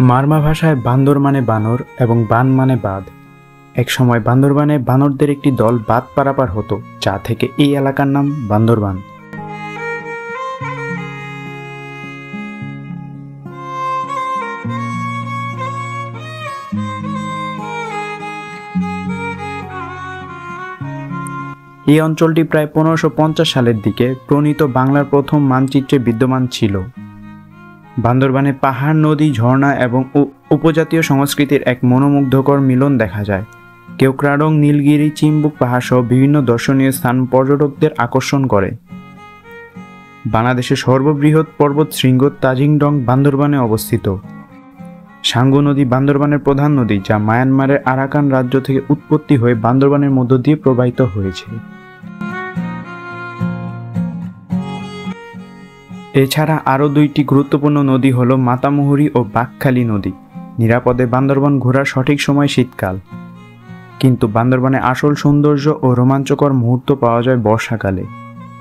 মারমা ভাষায় বান্দর মানে বানর এবং বান মানে বাঁধ। একসময় বান্দরবানে বানরদের একটি দল বাঁধ পারাপার হতো, যা থেকে এই এলাকার নাম বান্দরবান। এই অঞ্চলটি প্রায় 1550 সালের দিকে প্রণীত বাংলার প্রথম মানচিত্রে বিদ্যমান ছিল। বান্দরবানে পাহাড়, নদী, ঝর্ণা এবং উপজাতীয় সংস্কৃতির এক মনোমুগ্ধকর মিলন দেখা যায়। কেওক্রাডং, নীলগিরি, চিম্বুক পাহাড় সহ বিভিন্ন দর্শনীয় স্থান পর্যটকদের আকর্ষণ করে। বাংলাদেশের সর্ববৃহৎ পর্বত শৃঙ্গ তাজিংডং বান্দরবানে অবস্থিত। সাঙ্গু নদী বান্দরবানের প্রধান নদী, যা মায়ানমারের আরাকান রাজ্য থেকে উৎপত্তি হয়ে বান্দরবানের মধ্য দিয়ে প্রবাহিত হয়েছে। এছাড়া আরও দুইটি গুরুত্বপূর্ণ নদী হল মাতামুহুরী ও বাঁকখালী নদী। নিরাপদে বান্দরবান ঘোরার সঠিক সময় শীতকাল, কিন্তু বান্দরবানে আসল সৌন্দর্য ও রোমাঞ্চকর মুহূর্ত পাওয়া যায় বর্ষাকালে।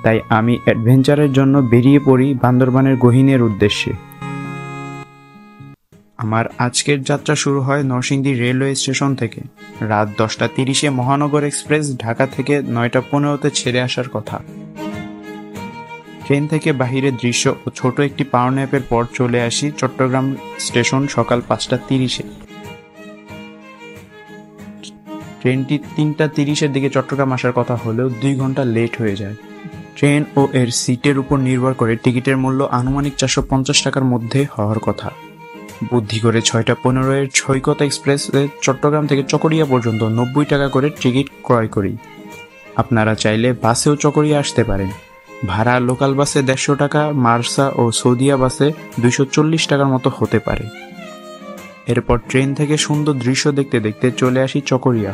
তাই আমি অ্যাডভেঞ্চারের জন্য বেরিয়ে পড়ি বান্দরবানের গহীনের উদ্দেশ্যে। আমার আজকের যাত্রা শুরু হয় নরসিংদী রেলওয়ে স্টেশন থেকে। রাত 10:30-এ মহানগর এক্সপ্রেস ঢাকা থেকে 9:15-তে ছেড়ে আসার কথা। ট্রেন থেকে বাহিরের দৃশ্য ও ছোট একটি পাওয়ার ন্যাপের পর চলে আসি চট্টগ্রাম স্টেশন সকাল 5:30-এ। ট্রেনটি 3:30-এর দিকে চট্টগ্রাম আসার কথা হলেও 2 ঘন্টা লেট হয়ে যায়। ট্রেন ও এর সিটের উপর নির্ভর করে টিকিটের মূল্য আনুমানিক 450 টাকার মধ্যে হওয়ার কথা। বুদ্ধি করে 6:15-এর সৈকত এক্সপ্রেসে চট্টগ্রাম থেকে চকরিয়া পর্যন্ত 90 টাকা করে টিকিট ক্রয় করি। আপনারা চাইলে বাসেও চকরিয়া আসতে পারেন। ভাড়া লোকাল বাসে 150 টাকা, মার্সা ও সৌদিয়া বাসে 240 টাকার মতো হতে পারে। এরপর ট্রেন থেকে সুন্দর দৃশ্য দেখতে দেখতে চলে আসি চকরিয়া।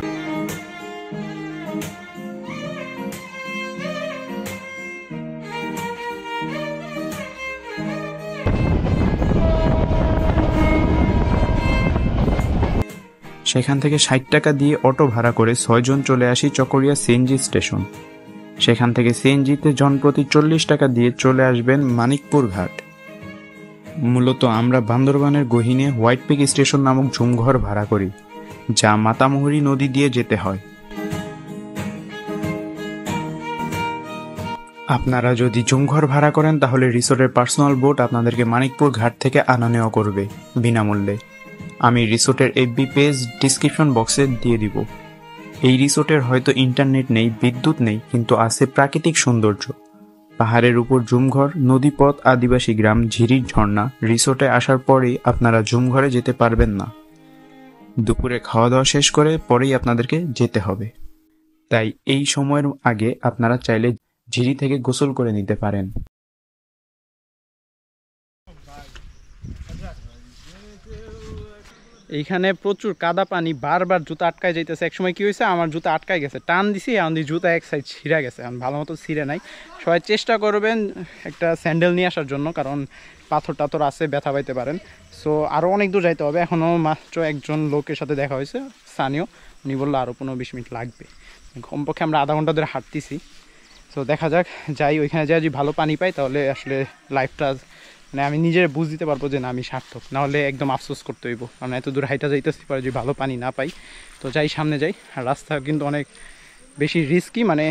সেখান থেকে 60 টাকা দিয়ে অটো ভাড়া করে 6 জন চলে আসি চকরিয়া সিএনজি স্টেশন। সেখান থেকে সিএনজিতে জনপ্রতি 40 টাকা দিয়ে চলে আসবেন মানিকপুর ঘাট। মূলত আমরা বান্দরবানের গহীনে হোয়াইট পিক স্টেশন নামক ঝুমঘর ভাড়া করি, যা মাতামুহুরী নদী দিয়ে যেতে হয়। আপনারা যদি ঝুমঘর ভাড়া করেন তাহলে রিসোর্টের পার্সোনাল বোট আপনাদেরকে মানিকপুর ঘাট থেকে আনা নেওয়া করবে বিনামূল্যে। আমি রিসোর্টের এফবি পেজ ডিসক্রিপশন বক্সে দিয়ে দিব। এই রিসোর্টের হয়তো ইন্টারনেট নেই, বিদ্যুৎ নেই, কিন্তু আছে প্রাকৃতিক সৌন্দর্য। পাহাড়ের উপর ঝুমঘর, নদীপথ, আদিবাসী গ্রাম, ঝিরির ঝর্ণা। রিসোর্টে আসার পরেই আপনারা ঝুমঘরে যেতে পারবেন না। দুপুরে খাওয়া দাওয়া শেষ করে পরেই আপনাদেরকে যেতে হবে। তাই এই সময়ের আগে আপনারা চাইলে ঝিরি থেকে গোসল করে নিতে পারেন। এইখানে প্রচুর কাদা পানি, বারবার জুতা আটকায় যাইতেছে। একসময় কি হয়েছে, আমার জুতা আটকায় গেছে, টান দিছি, এখন জুতা এক সাইড ছিঁড়া গেছে, এখন ভালো মতো ছিঁড়ে নাই। সবাই চেষ্টা করবেন একটা স্যান্ডেল নিয়ে আসার জন্য, কারণ পাথর টাথর আছে, ব্যথা পাইতে পারেন। সো আরও অনেক দূর যাইতে হবে। এখনও মাত্র একজন লোকের সাথে দেখা হয়েছে, স্থানীয়, উনি বললো আরও 15-20 মিনিট লাগবে। কমপক্ষে আমরা আধা ঘন্টা ধরে হাঁটতেছি। সো দেখা যাক, যাই ওইখানে যাই, যদি ভালো পানি পাই তাহলে আসলে লাইফটা মানে আমি নিজের বুঝ দিতে পারবো যে না আমি সার্থক, নাহলে একদম আফসোস করতে হইব। কারণ এত দূর হাইটা যাইতেছি, পরে যদি ভালো পানি না পাই তো যাই, সামনে যাই। আর রাস্তা কিন্তু অনেক বেশি রিস্কি, মানে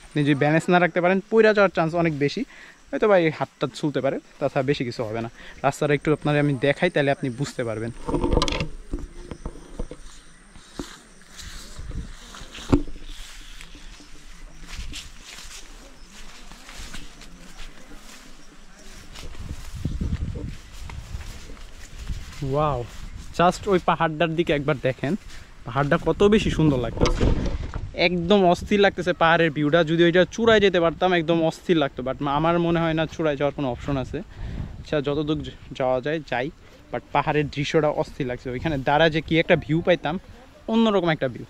আপনি যদি ব্যালেন্স না রাখতে পারেন পইরা যাওয়ার চান্স অনেক বেশি। হয়তো ভাই হাতটা চলতে পারে, তাছাড়া বেশি কিছু হবে না। রাস্তাটা একটু আপনার আমি দেখাই, তাহলে আপনি বুঝতে পারবেন। ওয়াও, জাস্ট ওই পাহাড়টার দিকে একবার দেখেন, পাহাড়টা কত বেশি সুন্দর লাগতেছে, একদম অস্থির লাগতেছে পাহাড়ের ভিউটা। যদি ওইটা চূড়ায় যেতে পারতাম একদম অস্থির লাগতো, বাট আমার মনে হয় না চূড়ায় যাওয়ার কোনো অপশন আছে। আচ্ছা, যতদূর যাওয়া যায় যাই, বাট পাহাড়ের দৃশ্যটা অস্থির লাগছে। ওইখানে দাঁড়া যে কি একটা ভিউ পাইতাম, অন্যরকম একটা ভিউ।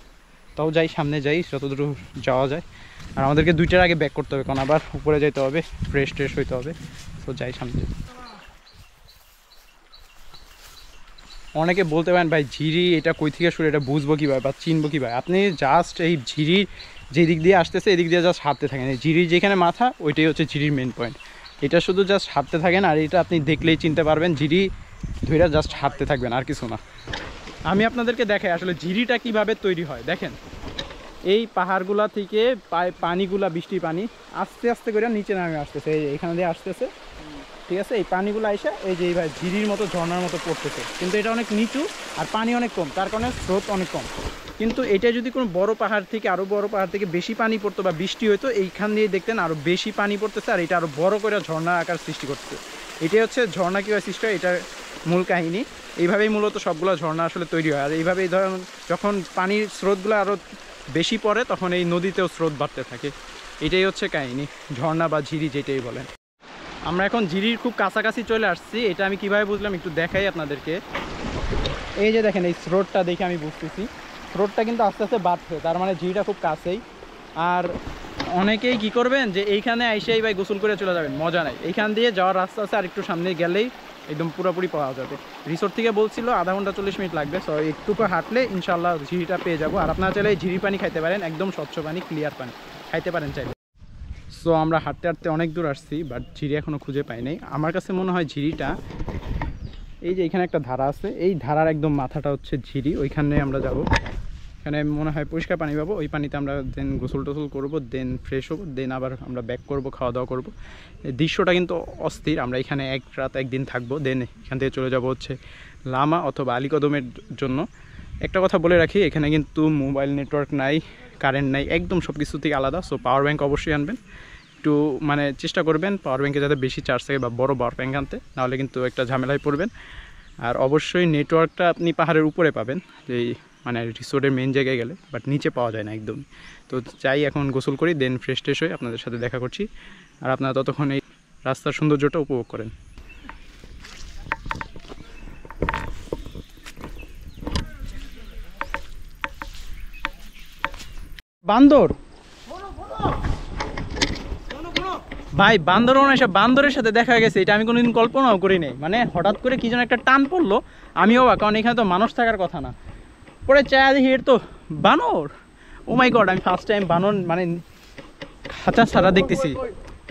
তাও যাই, সামনে যাই যতদূর যাওয়া যায়। আর আমাদেরকে 2টার আগে ব্যাক করতে হবে, কারণ আবার উপরে যেতে হবে, ফ্রেশ ট্রেশ হইতে হবে। তো যাই, সামনে যাই। অনেকে বলতে পারেন ভাই ঝিরি এটা কই থেকে শুরু, এটা বুঝবো কীভাবে বা চিনবো কীভাবে? আপনি জাস্ট এই ঝিরির যে দিক দিয়ে আসতেছে এদিক দিয়ে জাস্ট হাঁটতে থাকেন। এই ঝিরির যেখানে মাথা, ওইটাই হচ্ছে ঝিরির মেন পয়েন্ট। এটা শুধু জাস্ট হাঁটতে থাকেন, আর এটা আপনি দেখলেই চিনতে পারবেন ঝিরি ধইরা জাস্ট হাঁটতে থাকবেন, আর কিছু না। আমি আপনাদেরকে দেখাই আসলে ঝিরিটা কিভাবে তৈরি হয়। দেখেন এই পাহাড়গুলা থেকে পানিগুলা, বৃষ্টির পানি আস্তে আস্তে করে নিচে নামে আসতেছে, এই এখানে দিয়ে আসতেছে, ঠিক আছে। এই পানিগুলো এসে এই যে এইভাবে ঝিরির মতো, ঝর্ণার মতো পড়তেছে, কিন্তু এটা অনেক নিচু আর পানি অনেক কম, তার কারণে স্রোত অনেক কম। কিন্তু এটা যদি কোনো বড় পাহাড় থেকে, আরও বড় পাহাড় থেকে বেশি পানি পড়তো বা বৃষ্টি হতো, এইখান দিয়ে দেখতেন আরও বেশি পানি পড়তেছে, আর এটা আরও বড় করে ঝর্ণার আকার সৃষ্টি করতেছে। এটাই হচ্ছে ঝর্ণা কীভাবে সৃষ্টি হয়, এটার মূল কাহিনী। এইভাবেই মূলত সবগুলো ঝর্ণা আসলে তৈরি হয়। আর এইভাবেই ধরেন যখন পানির স্রোতগুলো আরও বেশি পড়ে, তখন এই নদীতেও স্রোত বাড়তে থাকে। এটাই হচ্ছে কাহিনী, ঝর্ণা বা ঝিরি যেটাই বলেন। আমরা এখন ঝিরির খুব কাছাকাছি চলে আসছি। এটা আমি কিভাবে বুঝলাম একটু দেখাই আপনাদেরকে। এই যে দেখেন, এই স্রোতটা দেখে আমি বুঝতেছি স্রোতটা কিন্তু আস্তে আস্তে বাড়ছে, তার মানে ঝিরিটা খুব কাছেই। আর অনেকেই কি করবেন যে এইখানে এসেই ভাই গোসল করে চলে যাবেন, মজা নাই। এইখান দিয়ে যাওয়ার রাস্তা আছে, আর একটু সামনে গেলেই একদম পুরোপুরি পাওয়া যাবে। রিসোর্ট থেকে বলছিল আধা ঘন্টা 40 মিনিট লাগবে, সো একটুকু হাঁটলে ইনশাল্লাহ ঝিরিটা পেয়ে যাবো। আর আপনারা চাইলে এই ঝিরি পানি খাইতে পারেন, একদম স্বচ্ছ পানি, ক্লিয়ার পানি খাইতে পারেন চাইলে। সো আমরা হাঁটতে হাঁটতে অনেক দূর আসছি, বাট ঝিরি এখনও খুঁজে পাই নাই। আমার কাছে মনে হয় ঝিরিটা এই যে এখানে একটা ধারা আছে, এই ধারার একদম মাথাটা হচ্ছে ঝিরি, ওইখানে আমরা যাব। এখানে মনে হয় পরিষ্কার পানি পাবো, ওই পানিতে আমরা দেন গোসল টোসল করবো, দেন ফ্রেশ হবো, দেন আবার আমরা ব্যাক করবো, খাওয়া দাওয়া করবো। দৃশ্যটা কিন্তু অস্থির। আমরা এখানে এক রাত একদিন থাকবো, দেন এখান থেকে চলে যাব হচ্ছে লামা অথবা আলীকদমের জন্য। একটা কথা বলে রাখি, এখানে কিন্তু মোবাইল নেটওয়ার্ক নাই, কারেন্ট নাই, একদম সব কিছু থেকে আলাদা। সো পাওয়ার ব্যাঙ্ক অবশ্যই আনবেন, একটু মানে চেষ্টা করবেন পাওয়ার ব্যাঙ্কে যাতে বেশি চার্জ থাকে বা বড় পাওয়ার ব্যাঙ্ক আনতে, নাহলে কিন্তু একটা ঝামেলায় পড়বেন। আর অবশ্যই নেটওয়ার্কটা আপনি পাহাড়ের উপরে পাবেন, যেই মানে রিসোর্টের মেন জায়গায় গেলে, বাট নিচে পাওয়া যায় না একদম। তো চাই এখন গোসল করি, দেন ফ্রেশ ট্রেশ হয়ে আপনাদের সাথে দেখা করছি। আর আপনারা ততক্ষণ এই রাস্তার সৌন্দর্যটা উপভোগ করেন। বান্দর ভাই, বান্দরবন এসে বান্দরের সাথে দেখা গেছে, এটা আমি কোনোদিন কল্পনাও করি নাই। মানে হঠাৎ করে কি যেন একটা টান পড়লো, আমিও বা, কারণ এখানে তো মানুষ থাকার কথা না। পরে চায়া দেখি এর তো বানর। ও মাই গড, আমি ফার্স্ট টাইম বানর মানে খাঁচা ছাড়া দেখতেছি,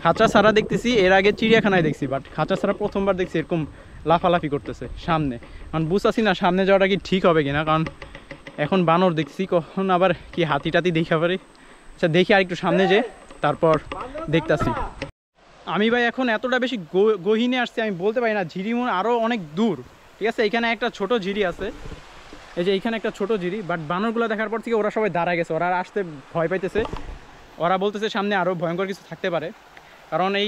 খাঁচা ছাড়া দেখতেছি। এর আগে চিড়িয়াখানায় দেখছি, বাট খাঁচা ছাড়া প্রথমবার দেখছি এরকম লাফালাফি করতেছে সামনে। কারণ বুঝতেছি না সামনে যাওয়াটা কি ঠিক হবে কিনা, কারণ এখন বানর দেখছি, কখন আবার কি হাতি টাতি দেখা পারে। আচ্ছা দেখি আর একটু সামনে যে, তারপর দেখতাছি। আমি ভাই এখন এতটা বেশি গহীনে আসছি, আমি বলতে পারি না। ঝিরি আরও অনেক দূর, ঠিক আছে। এখানে একটা ছোট ঝিরি আছে, এই যে এইখানে একটা ছোট ঝিরি, বাট বানরগুলো দেখার পর থেকে ওরা সবাই দাঁড়ায় গেছে, ওরা আসতে ভয় পাইতেছে। ওরা বলতেছে সামনে আরও ভয়ঙ্কর কিছু থাকতে পারে, কারণ এই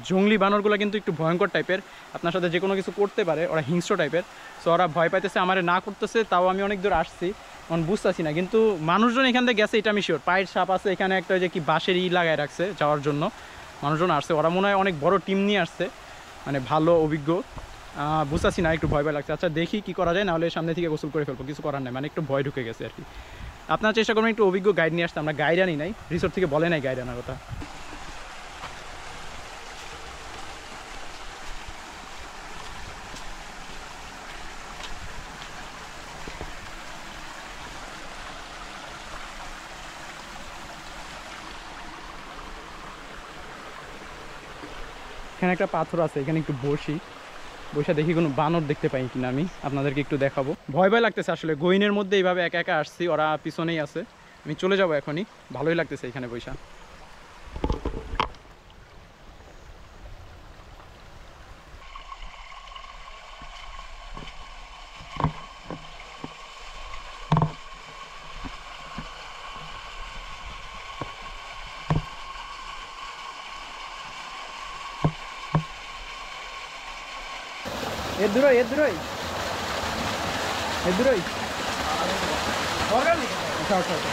জঙ্গলি বানরগুলো কিন্তু একটু ভয়ঙ্কর টাইপের, আপনার সাথে যে কোনো কিছু করতে পারে, ওরা হিংস্র টাইপের। সো ওরা ভয় পাইতেছে, আমারে না করতেছে। তাও আমি অনেক দূর আসছি, এখন বুঝতেছি না। কিন্তু মানুষজন এখান থেকে গেছে এটা আমি শিওর। পায়ের ছাপ আছে এখানে, একটা যে কি বাঁশের লাগায় রাখছে যাওয়ার জন্য, মানুষজন আসছে। ওরা মনে হয় অনেক বড় টিম নিয়ে আসছে, মানে ভালো অভিজ্ঞ। বুঝতেছি না, একটু ভয় ভয় লাগছে। আচ্ছা দেখি কি করা যায়, নাহলে সামনে থেকে গোসল করে ফেলবো, কিছু করার নাই। মানে একটু ভয় ঢুকে গেছে আর কি। আপনারা চেষ্টা করবেন একটু অভিজ্ঞ গাইড নিয়ে আসতে। আমরা গাইড আনি নাই, রিসোর্ট থেকে বলে নাই গাইড আনার কথা। এখানে একটা পাথর আছে, এখানে একটু বসে দেখি কোনো বানর দেখতে পাই কিনা। আমি আপনাদেরকে একটু দেখাবো। ভয় ভয় লাগতেছে আসলে, গহীনের মধ্যে এইভাবে একা একা আসছি, ওরা পিছনেই আছে। আমি চলে যাবো এখনই, ভালোই লাগতেছে এখানে বসা। এদুরই আচ্ছা আচ্ছা আচ্ছা।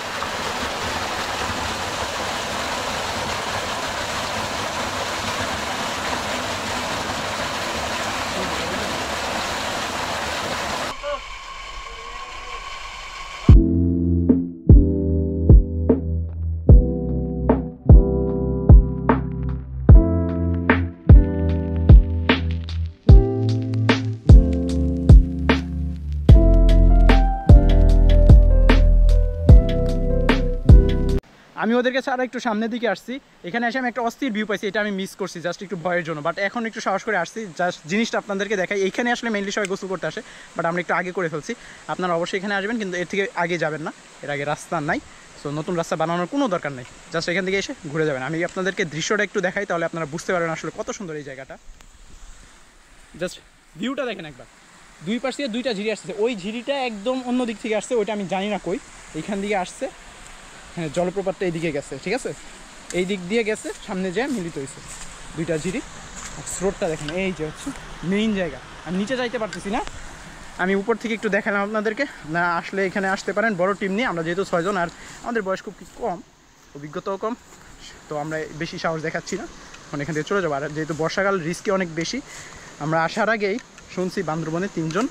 আমি ওদের কাছে আরও একটু সামনের দিকে আসছি, এখানে এসে আমি একটা অস্থির ভিউ পাইছি, এটা আমি মিস করছি জাস্ট একটু ভয়ের জন্য, বাট এখন একটু সাহস করে আসছি, জাস্ট জিনিসটা আপনাদেরকে দেখাই। এইখানে আসলে মেইনলি সবাই গোসল করতে আসে, বাট আমরা একটু আগে করে ফেলছি। আপনারা অবশ্যই এখানে আসবেন, কিন্তু এর থেকে আগে যাবেন না, এর আগে রাস্তা নাই। সো নতুন রাস্তা বানানোর কোনো দরকার নেই, জাস্ট এখান থেকে এসে ঘুরে যাবেন। আমি আপনাদেরকে দৃশ্যটা একটু দেখাই, তাহলে আপনারা বুঝতে পারবেন আসলে কত সুন্দর এই জায়গাটা। জাস্ট ভিউটা দেখেন একবার, দুই পাশে দুইটা ঝিরি আসছে, ওই ঝিরিটা একদম অন্য দিক থেকে আসছে, ওইটা আমি জানি না কই, এইখান দিকে আসছে। হ্যাঁ, জলপ্রপাতটা এইদিকে গেছে, ঠিক আছে, এই দিক দিয়ে গেছে, সামনে যেয়ে মিলিত হয়েছে দুইটা ঝিরি। আর স্রোতটা দেখেন, এই যে হচ্ছে মেইন জায়গা। আমি নিচে যাইতে পারতেছি না, আমি উপর থেকে একটু দেখালাম আপনাদেরকে। না আসলে এখানে আসতে পারেন বড় টিম নিয়ে, আমরা যেহেতু 6 জন, আর আমাদের বয়স খুব কম, অভিজ্ঞতাও কম, তো আমরা বেশি সাহস দেখাচ্ছি না, এখন এখান থেকে চলে যাবো। আর যেহেতু বর্ষাকাল, রিস্কি অনেক বেশি। আমরা আসার আগেই শুনছি বান্দরবনে 3 জন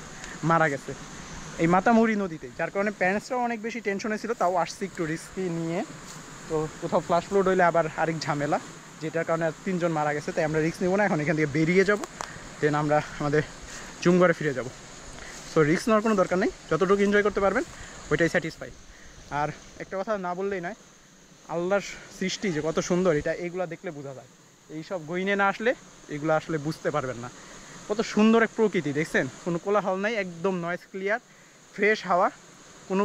মারা গেছে এই মাতামুহুরী নদীতে, যার কারণে প্যারেন্টসরাও অনেক বেশি টেনশনে ছিল, তাও আসছি একটু রিস্কি নিয়ে। তো কোথাও ফ্লাশ ফ্লোড হইলে আবার আরেক ঝামেলা, যেটার কারণে 3 জন মারা গেছে, তাই আমরা রিস্ক নেবো না, এখন এখান থেকে বেরিয়ে যাব, দেন আমরা আমাদের জুমঘরে ফিরে যাব। সো রিস্ক নেওয়ার কোনো দরকার নেই, যতটুকু এনজয় করতে পারবেন ওইটাই স্যাটিসফাই। আর একটা কথা না বললেই নয়, আল্লাহর সৃষ্টি যে কত সুন্দর, এটা এগুলো দেখলে বোঝা যায়। এইসব গইনে না আসলে এগুলো আসলে বুঝতে পারবেন না, কত সুন্দর এক প্রকৃতি দেখছেন, কোনো কোলাহল নাই, একদম নয়েজ ক্লিয়ার, ফ্রেশ হাওয়া, কোনো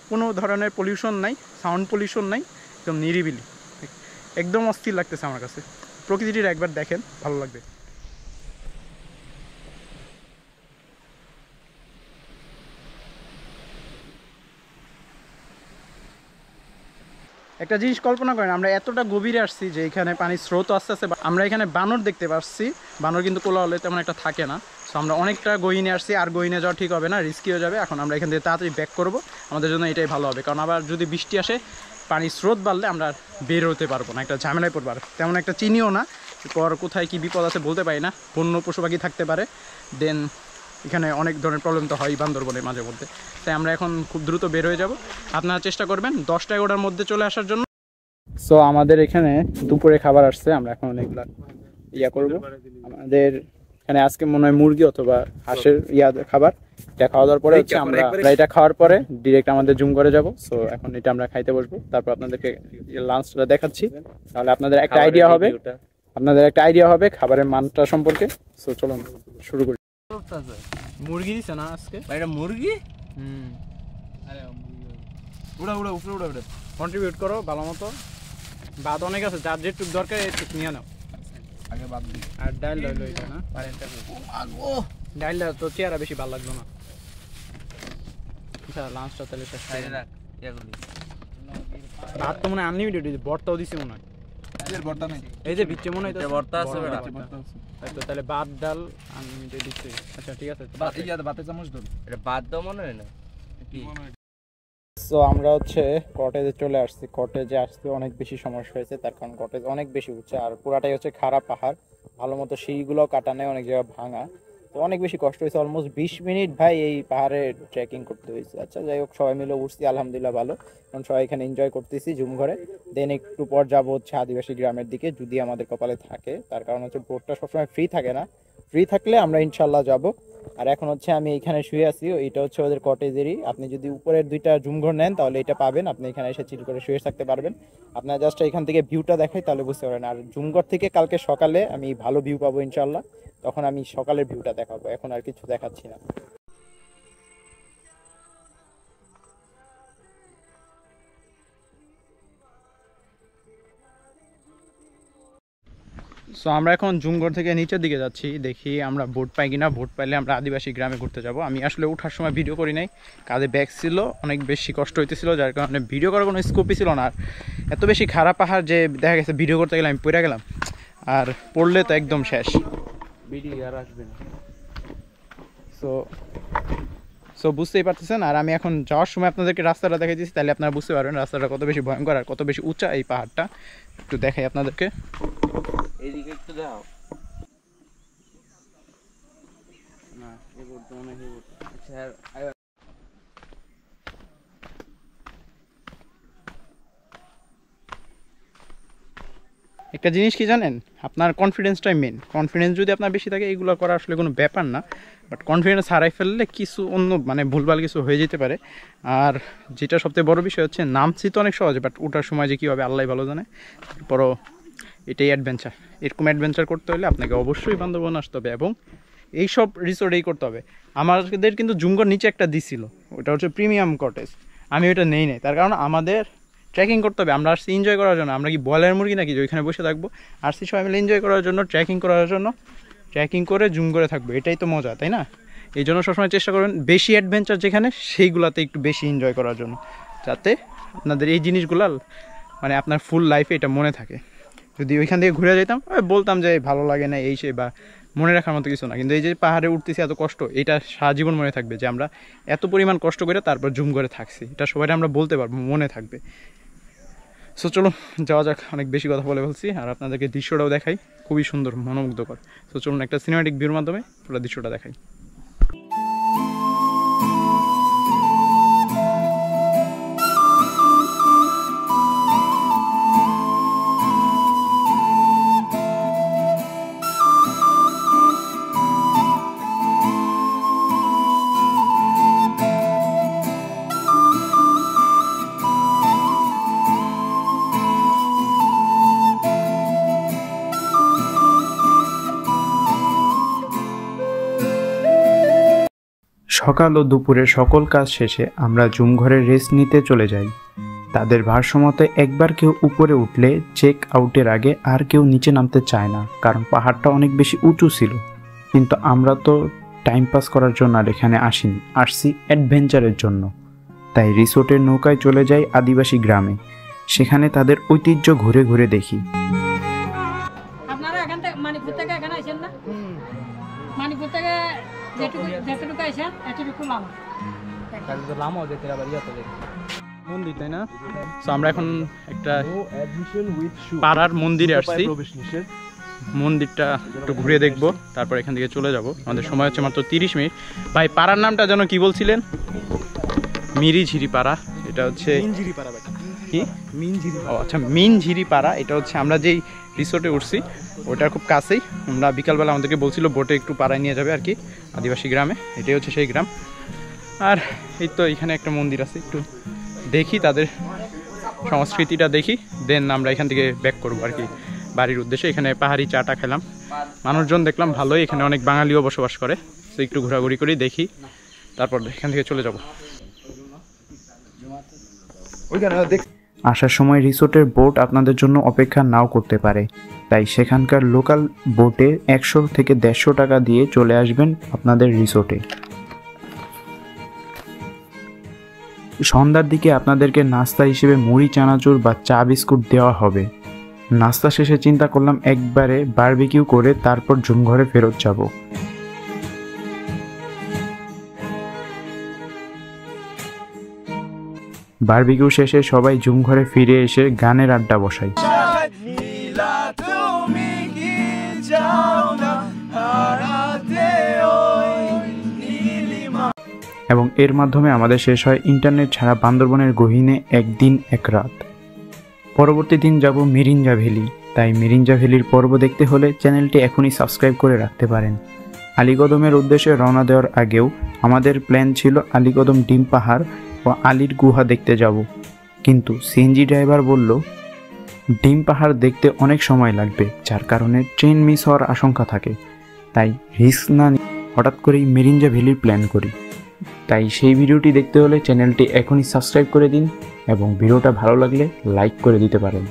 কোনো ধরনের পলিউশন নাই, সাউন্ড পলিউশন নাই, একদম নিরিবিলি, একদম অস্থির লাগতেছে আমার কাছে। প্রকৃতিটা একবার দেখেন, ভালো লাগবে। একটা জিনিস কল্পনা করেন, আমরা এতটা গভীরে আসছি যে এখানে পানির স্রোত আস্তে আস্তে, আমরা এখানে বানর দেখতে পাচ্ছি, বানর কিন্তু কোলাহলে তেমন একটা থাকে না। সো আমরা অনেকটা গহীনে আসছি, আর গহীনে যাওয়া ঠিক হবে না, রিস্কি হয়ে যাবে। এখন আমরা এখান থেকে তাড়াতাড়ি ব্যাক করবো, আমাদের জন্য এটাই ভালো হবে, কারণ আবার যদি বৃষ্টি আসে, পানির স্রোত বাড়লে আমরা বের হতে পারবো না, একটা ঝামেলায় পড়বো। আর তেমন একটা চিনিও না, পর কোথায় কি বিপদ আছে বলতে পারি না, বন্য পশু পাখি থাকতে পারে, দেন এখানে অনেক ধরনের প্রবলেম তো হয় বান্দরবনে মাঝে মধ্যে। তাই আমরা এখন খুব দ্রুত বের হয়ে যাব, আপনারা চেষ্টা করবেন 10টা-11টার মধ্যে চলে আসার জন্য। সো আমাদের এখানে দুপুরে খাবার আসছে, আমরা এখন এগুলা ইয়া করব। আমাদের এখানে আজকে মনে হয় মুরগি অথবা হাঁসের খাবার, এটা খাওয়া দাওয়ার পরে হচ্ছে আমরা এটা খাওয়ার পরে ডিরেক্ট আমাদের জুম করে যাব। সো এখন এটা আমরা খাইতে বসবো, তারপর আপনাদেরকে লাঞ্চটা দেখাচ্ছি, তাহলে আপনাদের একটা আইডিয়া হবে খাবারের মানটা সম্পর্কে। সো চলুন শুরু করি। মুরগি দিছে না আজকে, এটা মুরগি। আরে উপরে কন্ট্রিবিউট করো ভালো মতো, ভাত অনেক আছে, যার যেটুক দরকার একটু নিয়ে নাও আগে বাদ দি। আর ডাল এটা না, ডালটা তো চেহারা বেশি ভালো লাগলো না। আচ্ছা লাঞ্চটা তাহলে শেষ করে রাখ ইয়াগুলি। ভাত তো মনে হয় আনলিমিটেড, ভর্তাও দিছে মনে হয়, ভর্তা নাই, এই যে ভিতরে মনে হয় ভর্তা আছে। তো তাহলে ভাত ডাল আনলিমিটেড দিচ্ছে। আচ্ছা ঠিক আছে, ভাতে চামচ ধর, এটা ভাত দাও মনে হয় না কি। সো আমরা হচ্ছে কটেজে চলে আসছি। কটেজে আসতে অনেক বেশি সমস্যা হয়েছে, তার কারণ কটেজ অনেক বেশি উঠছে, আর পুরাটাই হচ্ছে খারাপ পাহাড়, ভালো মতো সিঁড়িগুলোও কাটা নেই, অনেক জায়গা ভাঙা, তো অনেক বেশি কষ্ট হয়েছে। অলমোস্ট 20 মিনিট ভাই এই পাহাড়ে ট্রেকিং করতে হয়েছে। আচ্ছা যাই হোক, সবাই মিলে উঠছি, আলহামদুলিল্লাহ ভালো, কারণ সবাই এখানে এনজয় করতেছি জুম ঘরে। দেন একটু পর যাবো হচ্ছে আদিবাসী গ্রামের দিকে, যদি আমাদের কপালে থাকে, তার কারণ হচ্ছে বোটটা সবসময় ফ্রি থাকে না, ফ্রি থাকলে আমরা ইনশাল্লাহ যাব। আর এখন হচ্ছে আমি এখানে শুয়ে আছি, এটা হচ্ছে ওদের কটেজেরই, আপনি যদি উপরের 2টা জুমঘর নেন তাহলে এটা পাবেন, আপনি এখানে এসে চিল করে শুয়ে থাকতে পারবেন। আপনার জাস্ট এখান থেকে ভিউটা দেখাই তাহলে বুঝতে পারবেন। আর জুমঘর থেকে কালকে সকালে আমি ভালো ভিউ পাবো ইনশাল্লাহ, তখন আমি সকালের ভিউটা দেখাবো, এখন আর কিছু দেখাচ্ছি না। সো আমরা এখন জুমঘর থেকে নিচের দিকে যাচ্ছি, দেখি আমরা বোট পাই কিনা, বোট পাইলে আমরা আদিবাসী গ্রামে ঘুরতে যাব। আমি আসলে ওঠার সময় ভিডিও করি নাই, কাঁধে ব্যাগ ছিল, অনেক বেশি কষ্ট হইতেছিল, যার কারণে ভিডিও করার কোনো স্কোপই ছিল না। আর এত বেশি খারাপ পাহাড় যে দেখা গেছে ভিডিও করতে গেলে আমি পড়ে গেলাম, আর পড়লে তো একদম শেষ, ভিডিও আর আসবে না। সো বুঝতেই পারতেছেন। আর আমি এখন যাওয়ার সময় আপনাদেরকে রাস্তাটা দেখাই দিচ্ছি, তাহলে আপনারা বুঝতে পারবেন রাস্তাটা কত বেশি ভয়ঙ্কর আর কত বেশি উঁচা এই পাহাড়টা। একটু দেখাই আপনাদেরকে, এইদিকে একটু দাও না আচ্ছা। একটা জিনিস কি জানেন, আপনার কনফিডেন্সটাই মেন। কনফিডেন্স যদি আপনার বেশি থাকে এগুলো করা আসলে কোনো ব্যাপার না, বাট কনফিডেন্স হারাই ফেললে কিছু অন্য মানে ভুলভাল কিছু হয়ে যেতে পারে। আর যেটা সবথেকে বড় বিষয় হচ্ছে, নামছি তো অনেক সহজে, বাট ওঠার সময় যে কী হবে আল্লাহ ভালো জানে। তারপরও এটাই অ্যাডভেঞ্চার। এরকম অ্যাডভেঞ্চার করতে হলে আপনাকে অবশ্যই বান্দরবন আসতে হবে এবং এইসব রিসোর্টেই করতে হবে। আমাদের কিন্তু জুমগড় নিচে একটা দিছিল, ওটা হচ্ছে প্রিমিয়াম কটেজ, আমি ওটা নেই নাই। তার কারণ আমাদের ট্রেকিং করতে হবে, আমরা আসছি এনজয় করার জন্য। আমরা কি বয়লার মুরগি নাকি যে ওইখানে বসে থাকবো? আসছি সবাই মিলে এনজয় করার জন্য, ট্রেকিং করার জন্য, ট্রেকিং করে জুম করে থাকবো, এটাই তো মজা, তাই না? এই জন্য সবসময় চেষ্টা করবেন বেশি অ্যাডভেঞ্চার যেখানে সেইগুলোতে একটু বেশি এনজয় করার জন্য, যাতে আপনাদের এই জিনিসগুলো মানে আপনার ফুল লাইফে এটা মনে থাকে। যদি ওইখান থেকে ঘুরে যেতাম বলতাম যে ভালো লাগে না এই সে, বা মনে রাখার মতো কিছু না। কিন্তু এই যে পাহাড়ে উঠতেছি এত কষ্ট, এটা সারা জীবন মনে থাকবে যে আমরা এত পরিমাণ কষ্ট করে তারপর জুম করে থাকছি, এটা সবাই আমরা বলতে পারবো, মনে থাকবে। সো চলো যাওয়া যাক, অনেক বেশি কথা বলে ফেলছি। আর আপনাদেরকে দৃশ্যটাও দেখাই, খুবই সুন্দর, মনোমুগ্ধকর। সো চলুন একটা সিনেমাটিক ভিউর মাধ্যমে পুরো দৃশ্যটা দেখাই। সকাল ও দুপুরে সকল কাজ শেষে আমরা জুমঘরে রেস্ট নিতে চলে যাই। তাদের ভারসাম্যতে একবার কেউ উপরে উঠলে চেক আউটের আগে আর কেউ নিচে নামতে চায় না, কারণ পাহাড়টা অনেক বেশি উঁচু ছিল। কিন্তু আমরা তো টাইম পাস করার জন্য আর এখানে আসিনি, আসছি অ্যাডভেঞ্চারের জন্য। তাই রিসোর্টের নৌকায় চলে যাই আদিবাসী গ্রামে, সেখানে তাদের ঐতিহ্য ঘুরে ঘুরে দেখি। আপনারা এখান থেকে মানিকপুর থেকে এখানে আসেন না? মানিকপুর থেকে যেটুকু আসেন এতটুকু মন্দির, তাই না? তো আমরা এখন একটা পাড়ার মন্দিরে আসছি, মন্দিরটা একটু ঘুরে দেখবো, তারপর এখান থেকে চলে যাব। আমাদের সময় হচ্ছে মাত্র 30 মিনিট। ভাই পাড়ার নামটা যেন কি বলছিলেন? মিরিঝিরি পাড়া। এটা হচ্ছে কি মিনঝিরি? ও আচ্ছা, মিনঝিরি পাড়া। এটা হচ্ছে আমরা যেই রিসোর্টে উঠছি ওটার খুব কাছেই। আমরা বিকালবেলা আমাদেরকে বলছিল বোটে একটু পাড়ায় নিয়ে যাবে আর কি, আদিবাসী গ্রামে। এটাই হচ্ছে সেই গ্রাম। আর এই তো এখানে একটা মন্দির আছে, একটু দেখি তাদের সংস্কৃতিটা দেখি, দেন আমরা এখান থেকে ব্যাক করবো আর কি বাড়ির উদ্দেশ্যে। এখানে পাহাড়ি চাটা খেলাম, মানুষজন দেখলাম ভালোই, এখানে অনেক বাঙালিও বসবাস করে। তো একটু ঘোরাঘুরি করি, দেখি, তারপর এখান থেকে চলে যাব। আসার সময় রিসোর্টের বোট আপনাদের জন্য অপেক্ষা নাও করতে পারে, তাই সেখানকার লোকাল বোটে 100 থেকে 150 টাকা দিয়ে চলে আসবেন আপনাদের রিসোর্টে। সন্ধ্যার দিকে আপনাদেরকে নাস্তা হিসেবে মুড়ি, চানাচুর বা চা বিস্কুট দেওয়া হবে। নাস্তা শেষে চিন্তা করলাম একবারে বারবিকিউ করে তারপর জুমঘরে ফেরত যাব। বারবিকিউ শেষে সবাই জুমঘরে ফিরে এসে গানের আড্ডা বসাই এবং এর মাধ্যমে আমাদের শেষ হয় ইন্টারনেট ছাড়া বান্দরবনের গহীনে একদিন এক রাত। পরবর্তী দিন যাব মিরিঞ্জা ভ্যালি, তাই মিরিঞ্জা ভ্যালির পর্ব দেখতে হলে চ্যানেলটি এখনই সাবস্ক্রাইব করে রাখতে পারেন। আলীকদমের উদ্দেশ্যে রওনা দেওয়ার আগেও আমাদের প্ল্যান ছিল আলীকদম ডিম পাহাড় ও আলীর গুহা দেখতে যাব, কিন্তু সিএনজি ড্রাইভার বলল ডিম পাহাড় দেখতে অনেক সময় লাগবে, যার কারণে ট্রেন মিস হওয়ার আশঙ্কা থাকে। তাই রিস্ক না নিয়ে হঠাৎ করেই মিরিঞ্জা ভ্যালির প্ল্যান করি। তাই সেই ভিডিওটি দেখতে হলে চ্যানেলটি এখনই সাবস্ক্রাইব করে দিন এবং ভিডিওটা ভালো লাগলে লাইক করে দিতে পারেন।